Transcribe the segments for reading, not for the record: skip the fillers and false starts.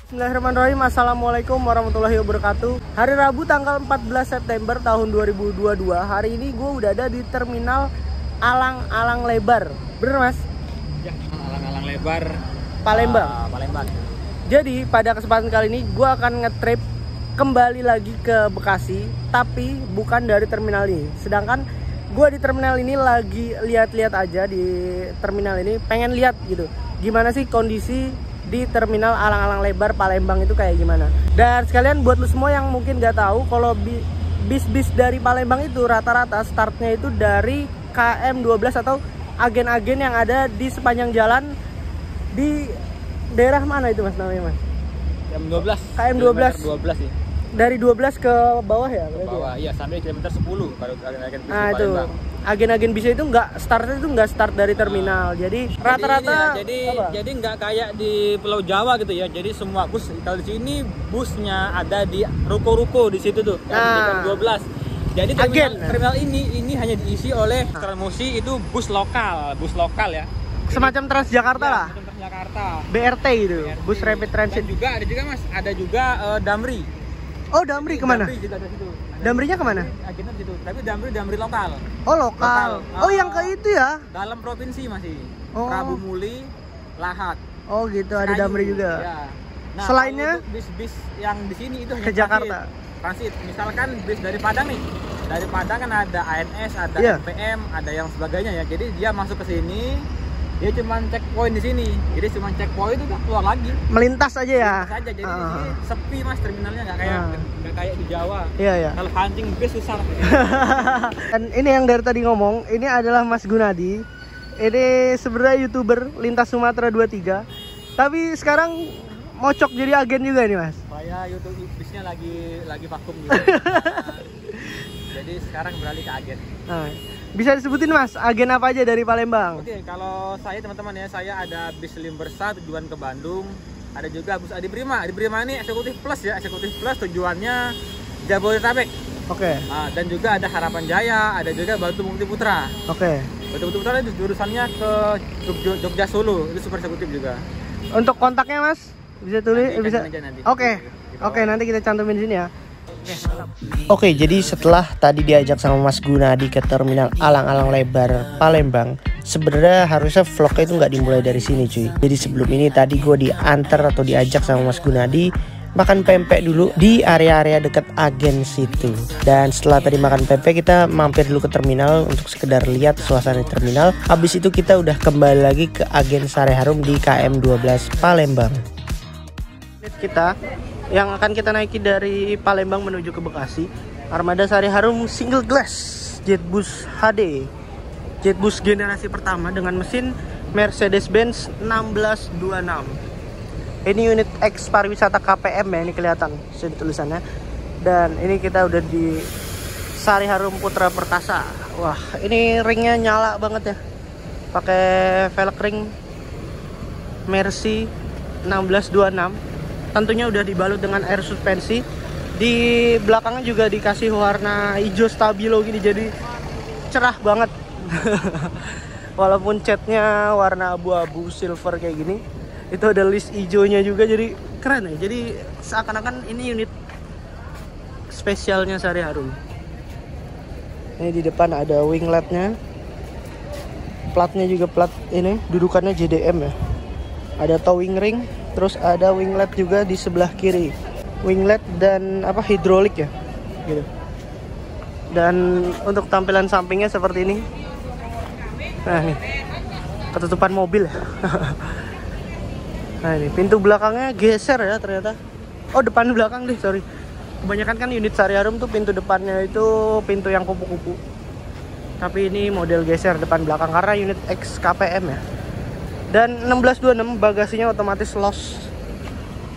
Bismillahirrahmanirrahim. Assalamualaikum warahmatullahi wabarakatuh. Hari Rabu tanggal 14 September tahun 2022. Hari ini gue udah ada di terminal Alang-Alang Lebar. Bener mas? Ya, Alang-Alang Lebar Palembang. Palembang. Jadi pada kesempatan kali ini gue akan nge-trip kembali lagi ke Bekasi, tapi bukan dari terminal ini. Sedangkan gue di terminal ini lagi lihat-lihat aja di terminal ini, pengen lihat gitu gimana sih kondisi di terminal Alang-Alang Lebar Palembang itu kayak gimana. Dan sekalian buat lu semua yang mungkin nggak tahu, kalau bis-bis dari Palembang itu rata-rata startnya itu dari KM12 atau agen-agen yang ada di sepanjang jalan di daerah mana itu mas namanya mas? KM12. KM12. 12 ya. Dari 12 ke bawah ya? Ke bawah, iya sampai kilometer 10 baru agen-agen bis Nah di itu Palembang. agen-agen bis itu nggak start dari terminal. Jadi rata-rata jadi nggak kayak di Pulau Jawa gitu ya. Jadi semua bus kalau di sini busnya ada di ruko-ruko di situ tuh. Nah, 12. Jadi terminal ini hanya diisi oleh Transmusi, itu bus lokal ya. semacam Transjakarta Ya, lah. Transjakarta. BRT itu, BRT. bus rapid transit. Dan juga ada juga Damri. Oh Damri kemana? Damri juga ada situ. Damrinya kemana? Akhirnya situ. Tapi Damri lokal. Oh lokal. Oh yang ke itu ya? Dalam provinsi masih. Oh. Prabu Muli, Lahat. Oh gitu, ada Kayu. Damri juga. Ya. Nah, selainnya bis-bis yang di sini itu hanya ke Jakarta. Transit. Misalkan bis dari Padang nih. Dari Padang kan ada ANS, ada NPM, ada yang sebagainya ya. Jadi dia masuk ke sini, dia cuma checkpoint di sini. Jadi cuma checkpoint itu udah keluar lagi. Melintas aja ya. Melintas aja. Jadi di sini sepi mas terminalnya, nggak kayak di Jawa. Iya ya. Kalau hunting bis susah. Dan ini yang dari tadi ngomong, ini adalah Mas Gunadi. Ini sebenarnya YouTuber lintas Sumatera 23. Tapi sekarang mocok jadi agen juga nih mas. Saya YouTube bisnya lagi vakum juga. Jadi sekarang beralih ke agen. Nah, bisa disebutin mas, agen apa aja dari Palembang? Oke, kalau saya teman-teman ya, saya ada bis Limbersa tujuan ke Bandung. Ada juga bus Adi Prima. Adi Prima ini eksekutif plus ya, eksekutif plus tujuannya Jabodetabek. Oke. Nah, dan juga ada Harapan Jaya, ada juga Batu Mukti Putra. Oke. Batu Mukti Putra itu jurusannya ke Jogja Solo, itu super eksekutif juga. Untuk kontaknya mas, bisa tulis, bisa. Nanti. Oke, nanti kita cantumin sini ya. Oke, jadi setelah tadi diajak sama Mas Gunadi ke terminal Alang-Alang Lebar Palembang, sebenarnya harusnya vlognya itu nggak dimulai dari sini cuy. Jadi sebelum ini tadi gue diantar atau diajak sama Mas Gunadi makan pempek dulu di area-area dekat agen situ. Dan setelah tadi makan pempek, kita mampir dulu ke terminal untuk sekedar lihat suasana di terminal. Habis itu kita udah kembali lagi ke agen Sari Harum di KM12 Palembang. Kita yang akan kita naiki dari Palembang menuju ke Bekasi, armada Sari Harum single glass Jetbus HD, Jetbus generasi pertama dengan mesin Mercedes-Benz 1626. Ini unit X pariwisata KPM ya, ini kelihatan sini tulisannya. Dan ini kita udah di Sari Harum Putra Perkasa. Wah, ini ringnya nyala banget ya, pakai velg ring Mercy 1626. Tentunya udah dibalut dengan air suspensi. Di belakangnya juga dikasih warna hijau stabilo gini, jadi cerah banget. Walaupun catnya warna abu-abu silver kayak gini, itu ada list hijaunya juga, jadi keren ya. Jadi seakan-akan ini unit spesialnya Sari Harum. Ini di depan ada wingletnya, platnya juga plat ini, dudukannya JDM ya. Ada towing ring, terus ada winglet juga di sebelah kiri. Winglet dan hidrolik ya, gitu. Dan untuk tampilan sampingnya seperti ini. Nah nih, ketutupan mobil ya. Nah ini pintu belakangnya geser ya ternyata. Oh depan belakang deh, sorry. Kebanyakan kan unit Sari Harum tuh pintu depannya itu pintu yang kupu-kupu. Tapi ini model geser depan belakang karena unit X KPM ya. Dan 1626 bagasinya otomatis loss.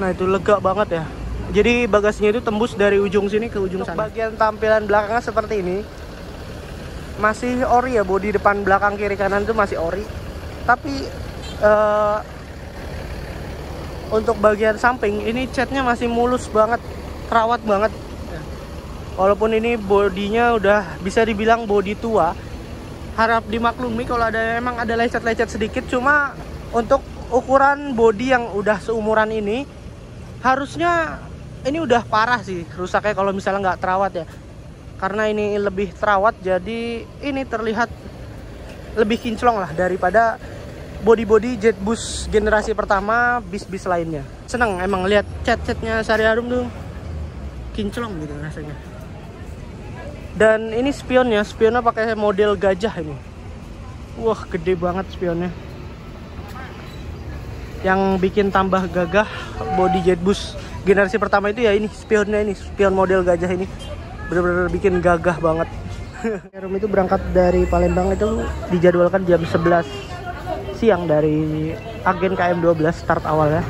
Nah itu lega banget ya. Jadi bagasinya itu tembus dari ujung sini ke ujung sana. Bagian tampilan belakangnya seperti ini. Masih ori ya, bodi depan belakang kiri kanan itu masih ori. Tapi untuk bagian samping ini catnya masih mulus banget, terawat banget. Walaupun ini bodinya udah bisa dibilang bodi tua, harap dimaklumi kalau emang ada lecet-lecet sedikit. Cuma untuk ukuran bodi yang udah seumuran ini Harusnya ini udah parah sih rusaknya kalau misalnya nggak terawat ya. Karena ini lebih terawat, jadi ini terlihat lebih kinclong lah daripada body-body Jetbus generasi pertama, bis-bis lainnya. Seneng emang lihat cat-catnya Sari Harum tuh kinclong gitu rasanya. Dan ini spionnya pakai model gajah ini. Wah, gede banget spionnya. Yang bikin tambah gagah body Jetbus generasi pertama itu ya ini spionnya, ini spion model gajah ini. Bener-bener bikin gagah banget. Harum itu berangkat dari Palembang itu dijadwalkan jam 11 siang dari agen KM12 start awal ya.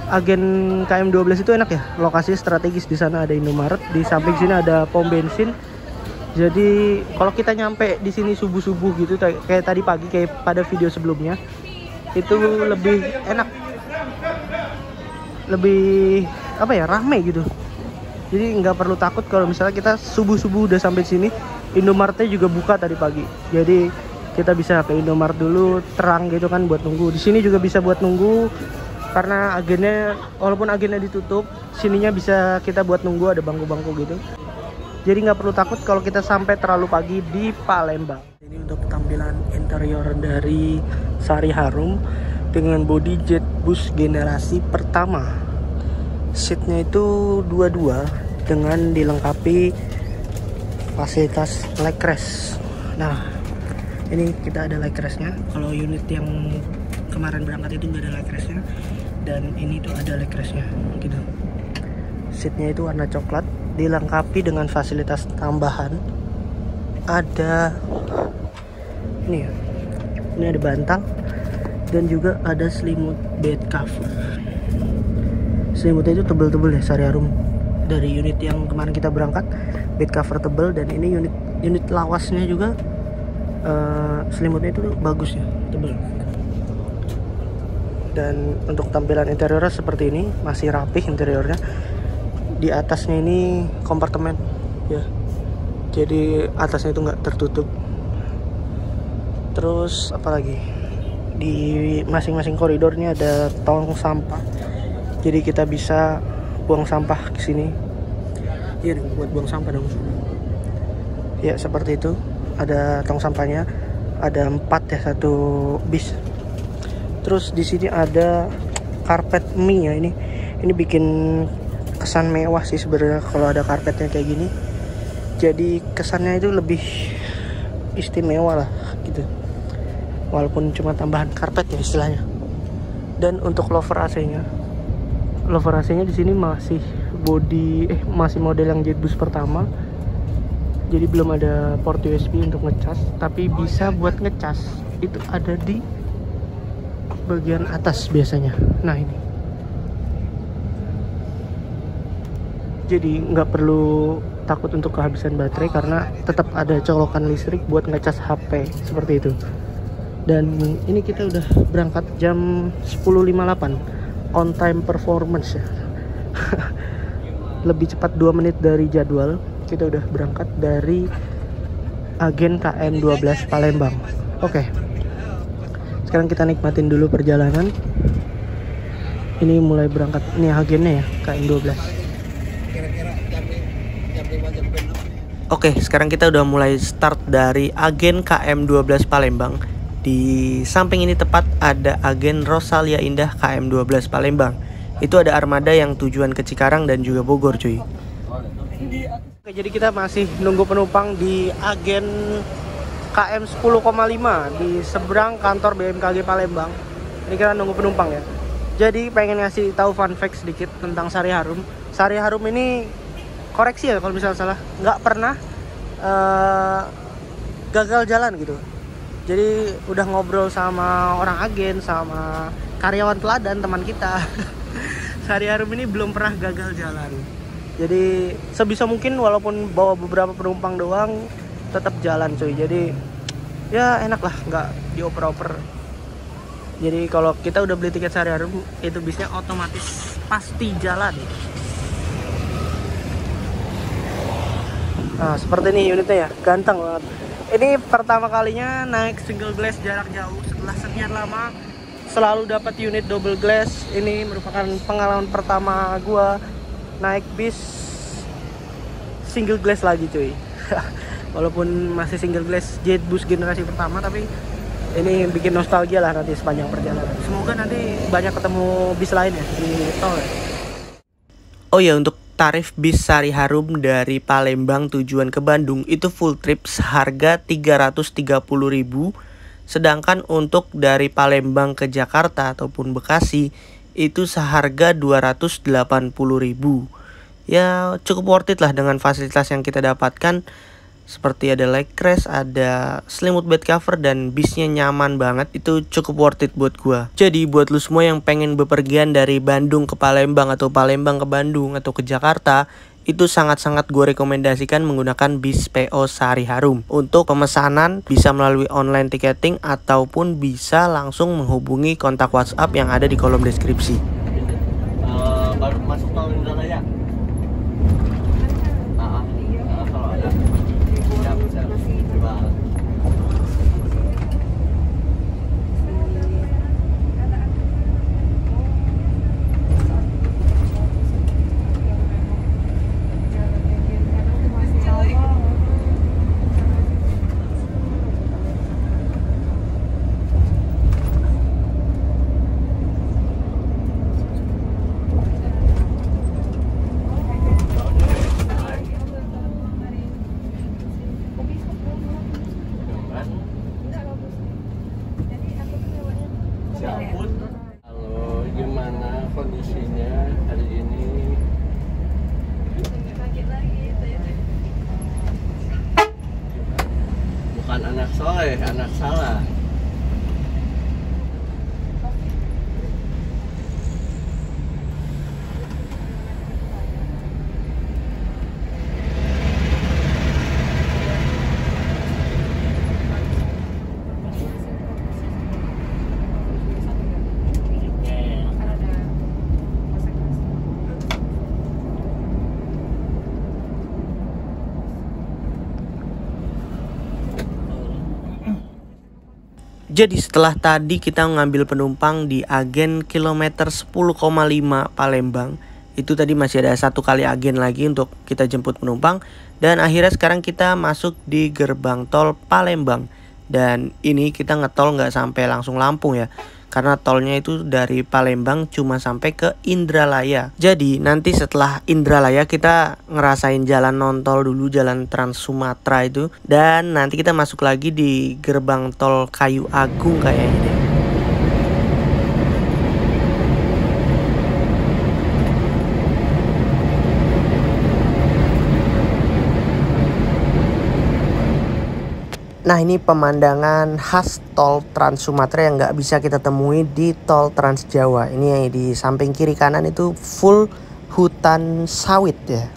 Agen KM12 itu enak ya, lokasi strategis, di sana ada Indomaret, di samping sini ada pom bensin. Jadi kalau kita nyampe di sini subuh-subuh gitu kayak tadi pagi kayak pada video sebelumnya, itu lebih enak. Lebih apa ya, rame gitu. Jadi nggak perlu takut kalau misalnya kita subuh-subuh udah sampai sini. Indomaretnya juga buka tadi pagi. Jadi kita bisa ke Indomaret dulu, terang gitu kan buat nunggu. Di sini juga bisa buat nunggu karena agennya walaupun agennya ditutup, sininya bisa kita buat nunggu, ada bangku-bangku gitu. Jadi nggak perlu takut kalau kita sampai terlalu pagi di Palembang. Ini untuk tampilan interior dari Sari Harum dengan body Jetbus generasi pertama. Seatnya itu 22 dengan dilengkapi fasilitas leg rest. Nah, ini kita ada leg restnya. Kalau unit yang kemarin berangkat itu nggak ada leg restnya, dan ini tuh ada leg restnya gitu. Seatnya itu warna coklat, dilengkapi dengan fasilitas tambahan. Ada ini ya, ini ada bantal dan juga ada selimut bed cover. Selimutnya itu tebel-tebel ya, Sari Harum. Dari unit yang kemarin kita berangkat, bed cover tebel, dan ini unit lawasnya juga selimutnya itu bagus ya, tebel. Dan untuk tampilan interiornya seperti ini, masih rapih interiornya. Di atasnya ini kompartemen ya, jadi atasnya itu nggak tertutup. Terus apalagi, di masing-masing koridornya ada tong sampah, jadi kita bisa buang sampah ke sini. Iya, buat buang sampah dong ya, seperti itu. Ada tong sampahnya, ada 4 ya, satu bis. Terus di sini ada karpet mie ya, ini bikin kesan mewah sih sebenarnya kalau ada karpetnya kayak gini. Jadi kesannya itu lebih istimewa lah gitu, walaupun cuma tambahan karpet ya istilahnya. Dan untuk lover AC-nya di sini masih masih model yang Jetbus pertama. Jadi belum ada port USB untuk ngecas, tapi bisa buat ngecas itu ada di bagian atas biasanya. Nah ini, jadi nggak perlu takut untuk kehabisan baterai karena tetap ada colokan listrik buat ngecas HP seperti itu. Dan ini kita udah berangkat jam 10.58, on time performance ya. Lebih cepat 2 menit dari jadwal. Kita udah berangkat dari agen KM12 Palembang. Oke, sekarang kita nikmatin dulu perjalanan. Ini mulai berangkat, ini agennya ya, KM12. Oke, sekarang kita udah mulai start dari agen KM12 Palembang. Di samping ini tepat ada agen Rosalia Indah KM12 Palembang. Itu ada armada yang tujuan ke Cikarang dan juga Bogor, cuy. Oke, jadi kita masih nunggu penumpang di agen KM 10,5 di seberang kantor BMKG Palembang. Ini kita nunggu penumpang ya. Jadi pengen ngasih tahu fun fact sedikit tentang Sari Harum. Sari Harum ini, koreksi ya kalau misalnya salah, nggak pernah gagal jalan gitu. Jadi udah ngobrol sama orang agen, sama karyawan teladan teman kita. Sari Harum ini belum pernah gagal jalan. Jadi sebisa mungkin walaupun bawa beberapa penumpang doang, tetap jalan cuy. Jadi ya enak lah, nggak dioper-oper. Jadi kalau kita udah beli tiket Sari Harum, itu bisnya otomatis pasti jalan. Nah seperti ini unitnya ya, ganteng banget. Ini pertama kalinya naik single glass jarak jauh setelah sekian lama selalu dapat unit double glass. Ini merupakan pengalaman pertama gua naik bis single glass lagi cuy. Walaupun masih single glass jet bus generasi pertama, tapi ini bikin nostalgia lah nanti sepanjang perjalanan. Semoga nanti banyak ketemu bis lain ya di tol ya. Oh ya, untuk tarif bis Sari Harum dari Palembang tujuan ke Bandung itu full trip seharga 330.000. Sedangkan untuk dari Palembang ke Jakarta ataupun Bekasi itu seharga 280.000. Ya cukup worth it lah dengan fasilitas yang kita dapatkan. Seperti ada leg rest, ada selimut bed cover, dan bisnya nyaman banget. Itu cukup worth it buat gua. Jadi buat lu semua yang pengen bepergian dari Bandung ke Palembang atau Palembang ke Bandung atau ke Jakarta, itu sangat-sangat gue rekomendasikan menggunakan bis PO Sari Harum. Untuk pemesanan bisa melalui online ticketing ataupun bisa langsung menghubungi kontak WhatsApp yang ada di kolom deskripsi. Baru masuk tol Indralaya. Halo, gimana kondisinya hari ini? Bukan anak soleh, anak salah. Jadi setelah tadi kita ngambil penumpang di agen kilometer 10,5 Palembang, itu tadi masih ada satu kali agen lagi untuk kita jemput penumpang. Dan akhirnya sekarang kita masuk di gerbang tol Palembang. Dan ini kita ngetol nggak sampai langsung Lampung ya, karena tolnya itu dari Palembang cuma sampai ke Indralaya. Jadi nanti setelah Indralaya kita ngerasain jalan non-tol dulu, jalan Trans Sumatera itu. Dan nanti kita masuk lagi di gerbang tol Kayu Agung kayaknya deh. Nah, ini pemandangan khas tol Trans Sumatera yang nggak bisa kita temui di tol Trans Jawa. Ini yang di samping kiri kanan itu full hutan sawit ya,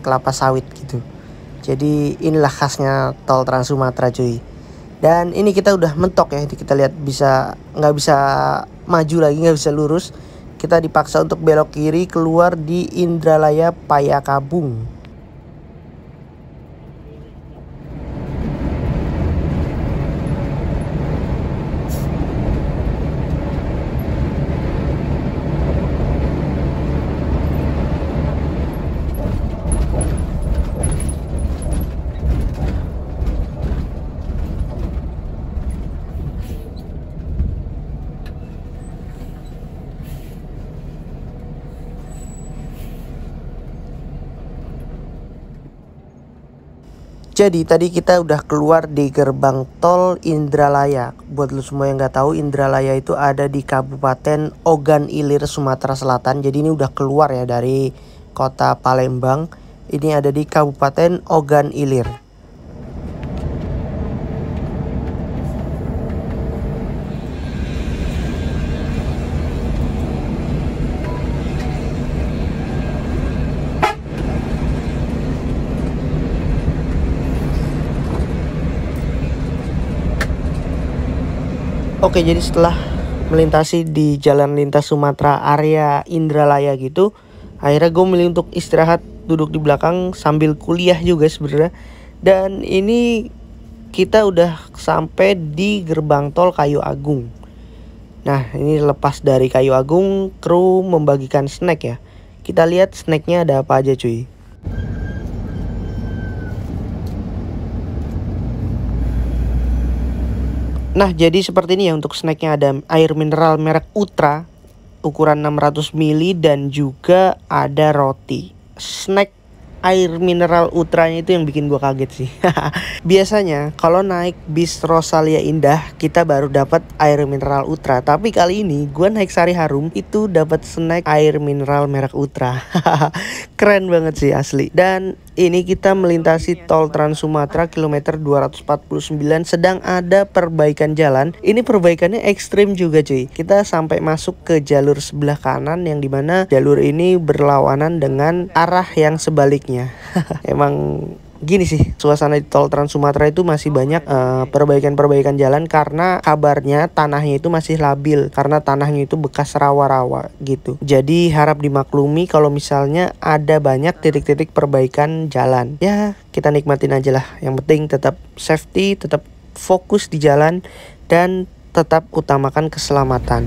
kelapa sawit gitu. Jadi inilah khasnya tol Trans Sumatera cuy. Dan ini kita udah mentok ya, kita lihat nggak bisa maju lagi, nggak bisa lurus. Kita dipaksa untuk belok kiri keluar di Indralaya Payakabung. Jadi tadi kita udah keluar di gerbang tol Indralaya. Buat lu semua yang nggak tahu, Indralaya itu ada di Kabupaten Ogan Ilir, Sumatera Selatan. Jadi ini udah keluar ya dari kota Palembang. Ini ada di Kabupaten Ogan Ilir. Oke, jadi setelah melintasi di jalan lintas Sumatera area Indralaya gitu, akhirnya gue milih untuk istirahat duduk di belakang sambil kuliah juga sebenarnya. Dan ini kita udah sampai di gerbang tol Kayu Agung. Nah, ini lepas dari Kayu Agung, kru membagikan snack ya. Kita lihat snacknya ada apa aja cuy. Nah, jadi seperti ini ya untuk snacknya. Ada air mineral merek Ultra ukuran 600 ml dan juga ada roti. Snack air mineral Ultranya itu yang bikin gua kaget sih. Biasanya kalau naik bis Rosalia Indah kita baru dapat air mineral Ultra, tapi kali ini gua naik Sari Harum itu dapat snack air mineral merek Ultra. Keren banget sih asli. Dan ini kita melintasi tol Trans Sumatera kilometer 249, sedang ada perbaikan jalan. Ini perbaikannya ekstrim juga cuy. Kita sampai masuk ke jalur sebelah kanan yang dimana jalur ini berlawanan dengan arah yang sebaliknya. Emang gini sih, suasana di tol Trans Sumatera itu masih banyak perbaikan-perbaikan jalan karena kabarnya tanahnya itu masih labil karena tanahnya itu bekas rawa-rawa gitu. Jadi harap dimaklumi kalau misalnya ada banyak titik-titik perbaikan jalan. Ya, kita nikmatin aja lah. Yang penting tetap safety, tetap fokus di jalan dan tetap utamakan keselamatan.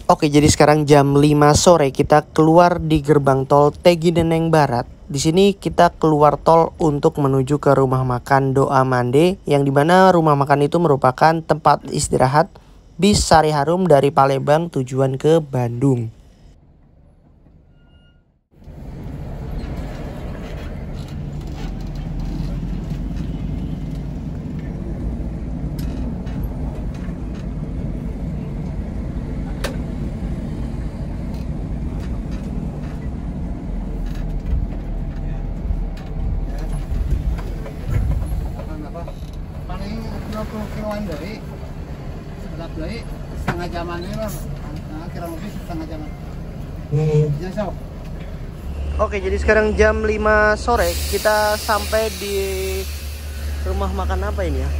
Oke, jadi sekarang jam 5 sore kita keluar di gerbang tol Tegineneng Barat. Di sini kita keluar tol untuk menuju ke rumah makan Doa Mande, yang dimana rumah makan itu merupakan tempat istirahat bis Sari Harum dari Palembang tujuan ke Bandung. Paling 20 kiloan dari sebelah beli setengah jaman ini lah, kira lebih setengah jaman. Ya, so. Oke, jadi sekarang jam 5 sore kita sampai di rumah makan apa ini ya?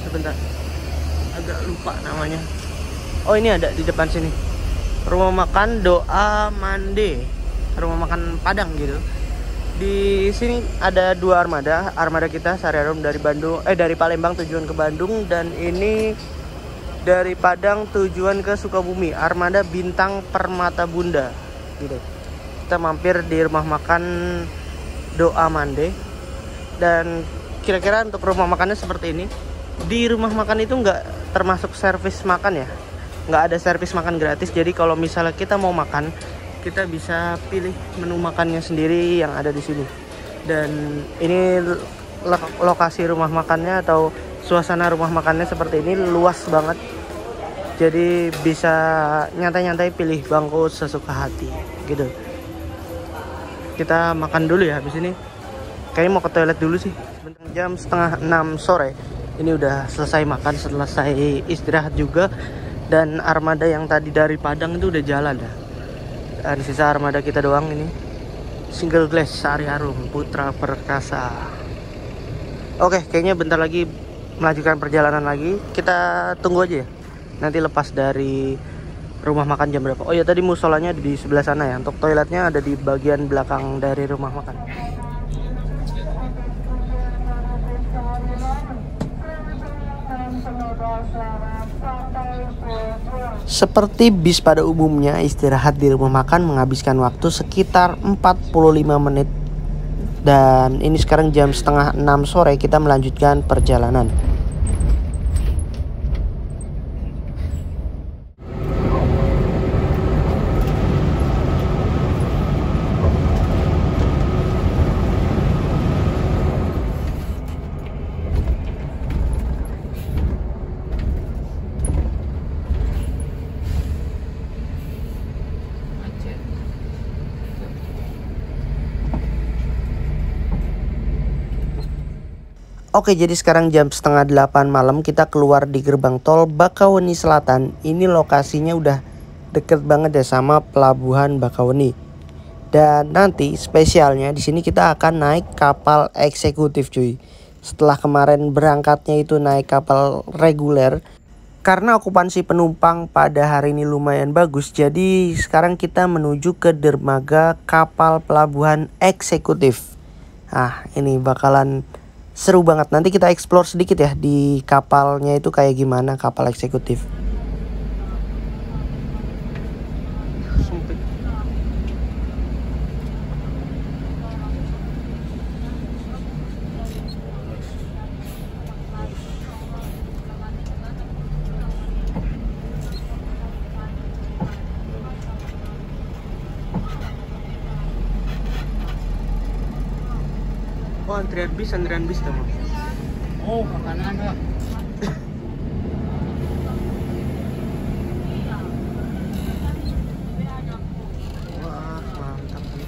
Sebentar, agak lupa namanya. Oh, ini ada di depan sini. Rumah makan Doa Mande, rumah makan Padang gitu. Di sini ada dua armada kita Sari Harum dari dari Palembang tujuan ke Bandung, dan ini dari Padang tujuan ke Sukabumi, armada Bintang Permata Bunda gitu. Kita mampir di rumah makan Doa Mande, dan kira-kira untuk rumah makannya seperti ini. Di rumah makan itu nggak termasuk servis makan ya, nggak ada servis makan gratis. Jadi kalau misalnya kita mau makan, kita bisa pilih menu makannya sendiri yang ada di sini. Dan ini lokasi rumah makannya atau suasana rumah makannya seperti ini, luas banget. Jadi bisa nyantai-nyantai pilih bangku sesuka hati gitu. Kita makan dulu ya habis ini. Kayaknya mau ke toilet dulu sih. Jam setengah 6 sore. Ini udah selesai makan, selesai istirahat juga. Dan armada yang tadi dari Padang itu udah jalan ya. Dan sisa armada kita doang ini. Single glass Sari Harum Putra Perkasa. Oke, kayaknya bentar lagi melanjutkan perjalanan lagi. Kita tunggu aja ya. Nanti lepas dari rumah makan jam berapa. Oh ya, tadi musolanya di sebelah sana ya. Untuk toiletnya ada di bagian belakang dari rumah makan. Seperti bis pada umumnya, istirahat di rumah makan menghabiskan waktu sekitar 45 menit. Dan ini sekarang jam setengah 6 sore, kita melanjutkan perjalanan. Oke, jadi sekarang jam setengah 8 malam kita keluar di gerbang tol Bakauheni Selatan. Ini lokasinya udah deket banget ya sama pelabuhan Bakauheni. Dan nanti spesialnya di sini kita akan naik kapal eksekutif cuy. Setelah kemarin berangkatnya itu naik kapal reguler, karena okupansi penumpang pada hari ini lumayan bagus, jadi sekarang kita menuju ke dermaga kapal pelabuhan eksekutif. Nah, ini bakalan seru banget. Nanti kita explore sedikit ya di kapalnya itu kayak gimana kapal eksekutif. Oh, antrian bis teman. Oh, makanan ya. Wah, mantap sih.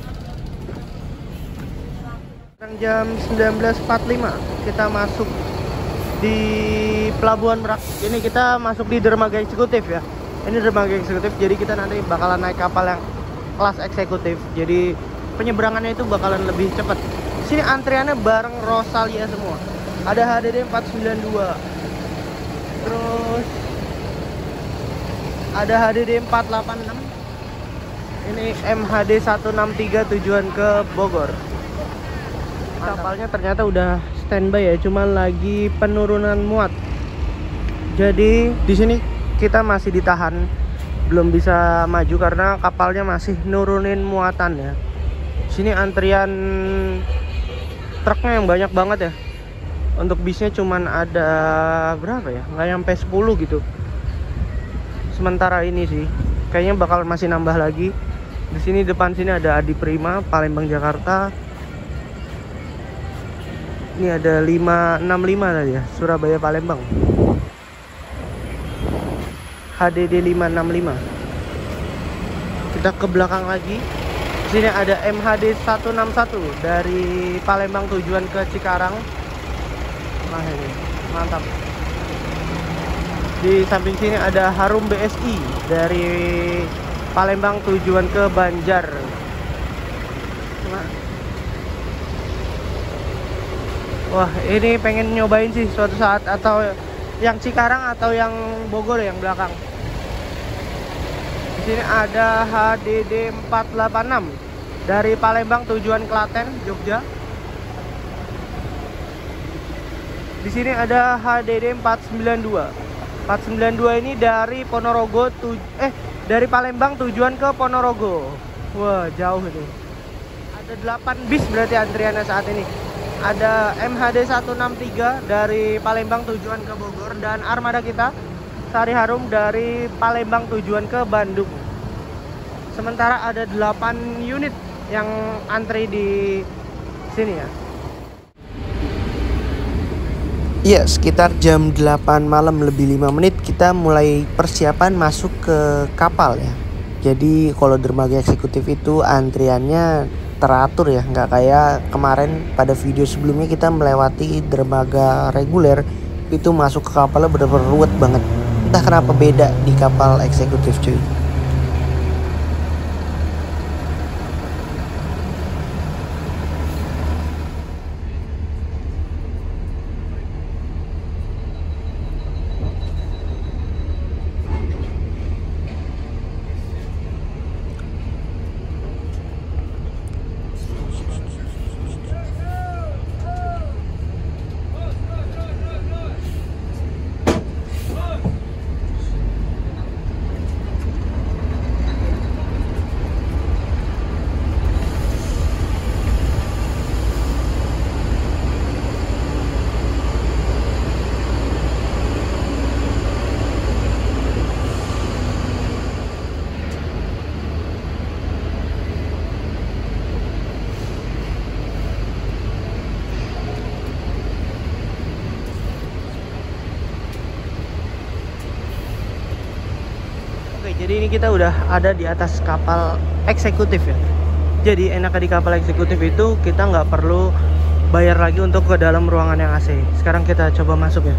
Sekarang jam 19.45 kita masuk di Pelabuhan Merak. Ini kita masuk di dermaga eksekutif ya. Ini dermaga eksekutif, jadi kita nanti bakalan naik kapal yang kelas eksekutif. Jadi penyeberangannya itu bakalan lebih cepat. Sini antriannya bareng Rosalia semua. Ada HDD 492. Terus ada HDD 486. Ini MHD 163 tujuan ke Bogor. Kapalnya ternyata udah standby ya, cuman lagi penurunan muat. Jadi di sini kita masih ditahan, belum bisa maju karena kapalnya masih nurunin muatan ya. Sini antrian truknya yang banyak banget ya. Untuk bisnya cuman ada berapa ya? Nggak nyampe 10 gitu. Sementara ini sih kayaknya bakal masih nambah lagi. Di sini depan sini ada Adi Prima Palembang Jakarta. Ini ada 565 tadi ya, Surabaya Palembang. HDD 565. Kita ke belakang lagi. Di sini ada MHD 161 dari Palembang tujuan ke Cikarang. Nah ini mantap. Di samping sini ada Harum BSI dari Palembang tujuan ke Banjar. Nah. Wah, ini pengen nyobain sih suatu saat, atau yang Cikarang atau yang Bogor yang belakang. Di sini ada HDD 486 dari Palembang tujuan Klaten, Jogja. Di sini ada HDD 492. 492 ini dari Ponorogo dari Palembang tujuan ke Ponorogo. Wah, jauh itu. Ada 8 bis berarti antriannya saat ini. Ada MHD 163 dari Palembang tujuan ke Bogor, dan armada kita Sari Harum dari Palembang tujuan ke Bandung. Sementara ada 8 unit yang antri di sini ya. Ya, sekitar jam 8 malam lebih 5 menit kita mulai persiapan masuk ke kapal ya. Jadi kalau dermaga eksekutif itu antriannya teratur ya, nggak kayak kemarin pada video sebelumnya kita melewati dermaga reguler itu masuk ke kapalnya bener-bener ruwet banget. Entah kenapa beda di kapal eksekutif cuy. Jadi ini kita udah ada di atas kapal eksekutif ya. Jadi enaknya di kapal eksekutif itu kita nggak perlu bayar lagi untuk ke dalam ruangan yang AC. Sekarang kita coba masuk ya.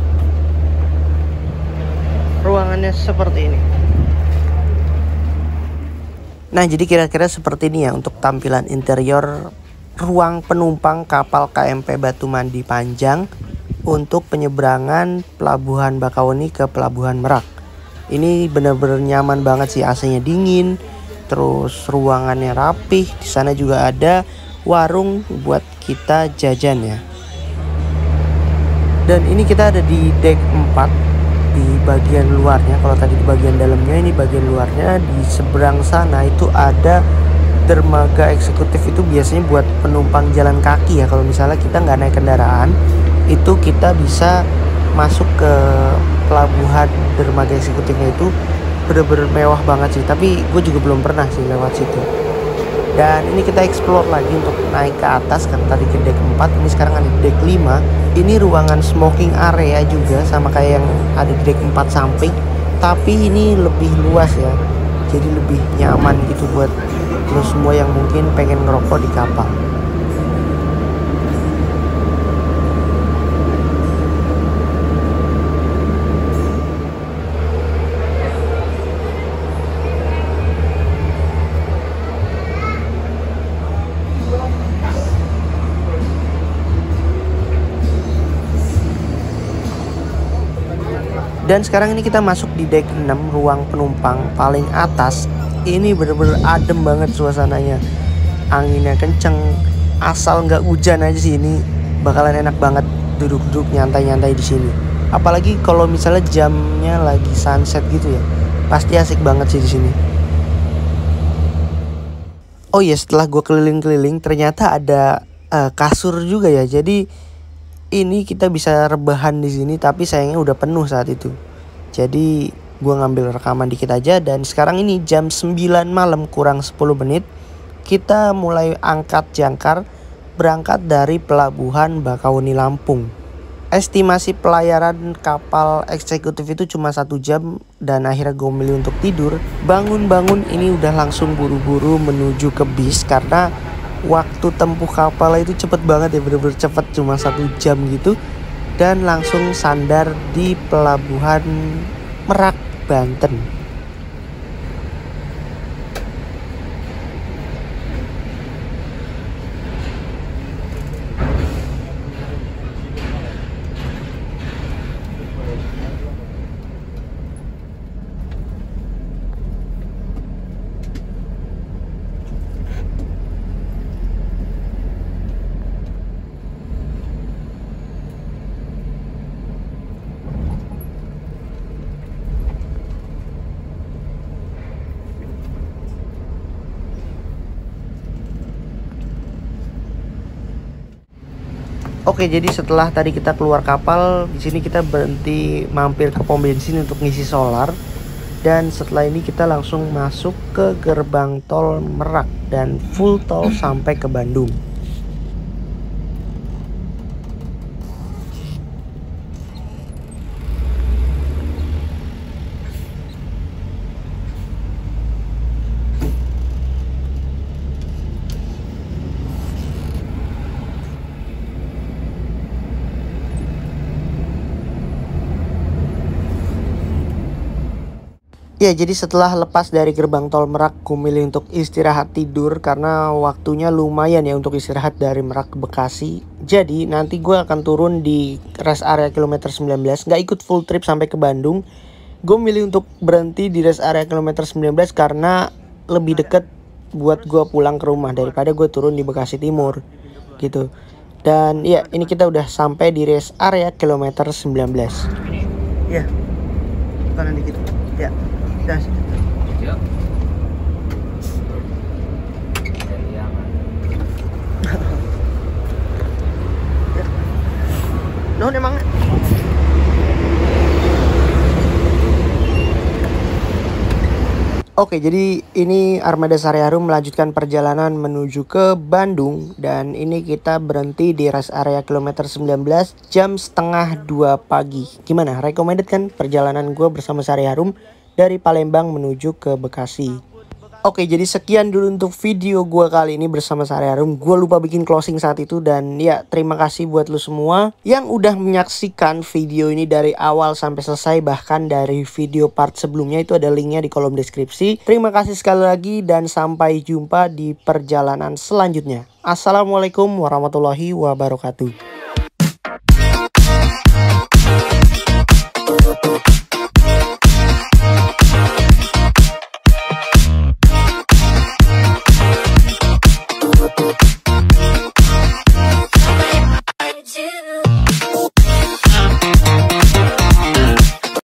Ruangannya seperti ini. Nah, jadi kira-kira seperti ini ya untuk tampilan interior ruang penumpang kapal KMP Batu Mandi Panjang untuk penyeberangan Pelabuhan Bakauheni ke Pelabuhan Merak. Ini bener-bener nyaman banget sih, AC-nya dingin, terus ruangannya rapih. Di sana juga ada warung buat kita jajan ya. Dan ini kita ada di deck 4 di bagian luarnya. Kalau tadi di bagian dalamnya, ini bagian luarnya. Di seberang sana itu ada dermaga eksekutif, itu biasanya buat penumpang jalan kaki ya. Kalau misalnya kita nggak naik kendaraan, itu kita bisa masuk ke pelabuhan dermaga eksekutifnya. Itu bener-bener mewah banget sih, tapi gue juga belum pernah sih lewat situ. Dan ini kita explore lagi untuk naik ke atas, kan tadi ke deck 4, ini sekarang ada di deck 5. Ini ruangan smoking area juga, sama kayak yang ada di deck 4 samping, tapi ini lebih luas ya, jadi lebih nyaman gitu buat lo semua yang mungkin pengen ngerokok di kapal. Dan sekarang ini kita masuk di deck 6, ruang penumpang paling atas. Ini bener-bener adem banget suasananya, anginnya kenceng, asal nggak hujan aja sih ini bakalan enak banget duduk-duduk nyantai-nyantai di sini. Apalagi kalau misalnya jamnya lagi sunset gitu ya, pasti asik banget sih di sini. Oh ya, setelah gue keliling-keliling ternyata ada kasur juga ya. Jadi ini kita bisa rebahan di sini, tapi sayangnya udah penuh saat itu. Jadi gue ngambil rekaman dikit aja. Dan sekarang ini jam 9 malam kurang 10 menit. Kita mulai angkat jangkar berangkat dari Pelabuhan Bakauheni Lampung. Estimasi pelayaran kapal eksekutif itu cuma 1 jam. Dan akhirnya gue milih untuk tidur. Bangun-bangun ini udah langsung buru-buru menuju ke bis, karena waktu tempuh kapal itu cepet banget ya, bener-bener cepet, cuma 1 jam gitu. Dan langsung sandar di Pelabuhan Merak, Banten. Oke, jadi setelah tadi kita keluar kapal, di sini kita berhenti mampir ke pom bensin untuk ngisi solar. Dan setelah ini kita langsung masuk ke gerbang tol Merak dan full tol sampai ke Bandung. Ya, jadi setelah lepas dari gerbang tol Merak, gue milih untuk istirahat tidur karena waktunya lumayan ya untuk istirahat dari Merak ke Bekasi. Jadi nanti gue akan turun di rest area kilometer 19, nggak ikut full trip sampai ke Bandung. Gue milih untuk berhenti di rest area kilometer 19 karena lebih deket buat gue pulang ke rumah daripada gue turun di Bekasi Timur gitu. Dan ya, ini kita udah sampai di rest area kilometer 19. Ya, kanan dikit. Ya. Das. Ya. Nuhun emang. Oke, jadi ini Armada Sari Harum melanjutkan perjalanan menuju ke Bandung. Dan ini kita berhenti di rest area kilometer 19 jam setengah 2 pagi. Gimana? Recommended kan perjalanan gue bersama Sari Harum dari Palembang menuju ke Bekasi? Oke, jadi sekian dulu untuk video gue kali ini bersama Sari Harum. Gue lupa bikin closing saat itu, dan ya terima kasih buat lu semua yang udah menyaksikan video ini dari awal sampai selesai. Bahkan dari video part sebelumnya itu ada linknya di kolom deskripsi. Terima kasih sekali lagi dan sampai jumpa di perjalanan selanjutnya. Assalamualaikum warahmatullahi wabarakatuh.